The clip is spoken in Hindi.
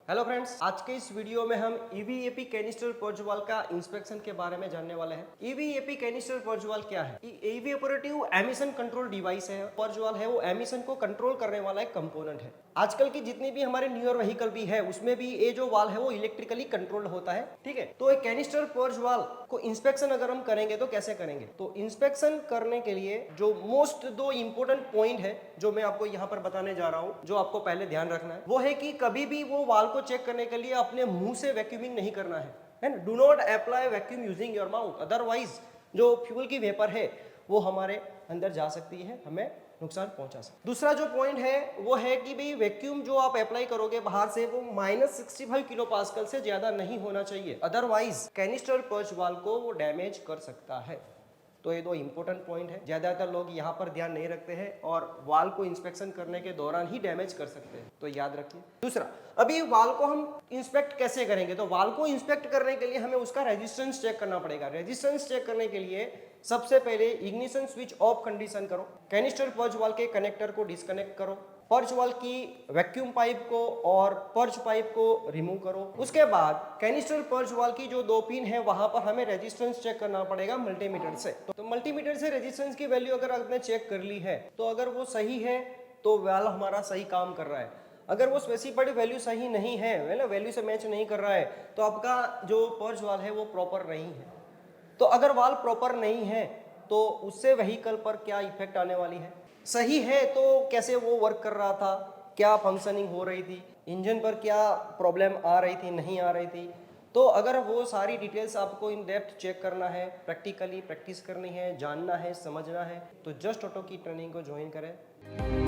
हेलो फ्रेंड्स, आज के इस वीडियो में हम ईवीएपी कैनिस्टर पर्च वाल्व का इंस्पेक्शन के बारे में जानने वाले हैं। ईवीएपी कैनिस्टर पर्च वाल्व क्या है? इवेपोरेटिव एमिशन कंट्रोल डिवाइस है। पर्च वाल्व है वो एमिशन को कंट्रोल करने वाला एक कंपोनेंट है। आजकल की जितनी भी हमारे न्यूअर व्हीकल भी है उसमें भी ये जो वाल्व है वो इलेक्ट्रिकली कंट्रोल्ड होता है। ठीक है, तो एक कैनिस्टर पर्च वाल्व को इंस्पेक्शन अगर हम करेंगे तो कैसे करेंगे? तो इंस्पेक्शन करने के लिए जो मोस्ट दो इंपोर्टेंट पॉइंट है जो मैं आपको यहाँ पर बताने जा रहा हूँ, जो आपको पहले ध्यान रखना है, वो है कि कभी भी वो वाल्व को चेक करने के लिए अपने मुंह से वैक्यूमिंग नहीं करना है ना। Do not apply vacuum using your mouth, otherwise जो फ्यूल की वेपर है वो हमारे अंदर जा सकती है, हमें नुकसान पहुंचा सकती है। दूसरा जो पॉइंट है वो है कि भाई वैक्यूम जो आप अप्लाई करोगे बाहर से वो -65 किलो पास्कल से ज्यादा नहीं होना चाहिए, अदरवाइज कैनिस्टर पर्च वाल्व को वो डैमेज कर सकता है। तो ये दो इंपॉर्टेंट पॉइंट है, ज्यादातर लोग यहाँ पर ध्यान नहीं रखते हैं और वाल्व को इंस्पेक्शन करने के दौरान ही डैमेज कर सकते हैं, तो याद रखिए। दूसरा, अभी वाल्व को हम इंस्पेक्ट कैसे करेंगे? तो वाल्व को इंस्पेक्ट करने के लिए हमें उसका रेजिस्टेंस चेक करना पड़ेगा। रेजिस्टेंस चेक करने के लिए सबसे पहले इग्निशन स्विच ऑफ कंडीशन करो, कैनिस्टर पर्च वाल्व के कनेक्टर को डिस्कनेक्ट करो, पर्च वाल्व की वैक्यूम पाइप को और पर्च पाइप को रिमूव करो। उसके बाद कैनिस्टर पर्च वाल्व की जो दो पिन है वहां पर हमें रेजिस्टेंस चेक करना पड़ेगा मल्टीमीटर से। तो मल्टीमीटर से रेजिस्टेंस की वैल्यू अगर आपने चेक कर ली है तो अगर वो सही है तो वाल्व हमारा सही काम कर रहा है। अगर वो स्पेसिफाइड वैल्यू सही नहीं है, ना वैल्यू से मैच नहीं कर रहा है, तो आपका जो पर्च वाल्व है वो प्रॉपर नहीं है। तो अगर वाल्व प्रॉपर नहीं है तो उससे व्हीकल पर क्या इफेक्ट आने वाली है? सही है तो कैसे वो वर्क कर रहा था, क्या फंक्शनिंग हो रही थी, इंजन पर क्या प्रॉब्लम आ रही थी, नहीं आ रही थी। तो अगर वो सारी डिटेल्स आपको इन डेप्थ चेक करना है, प्रैक्टिकली प्रैक्टिस करनी है, जानना है, समझना है, तो जस्ट ऑटो की ट्रेनिंग को ज्वाइन करें।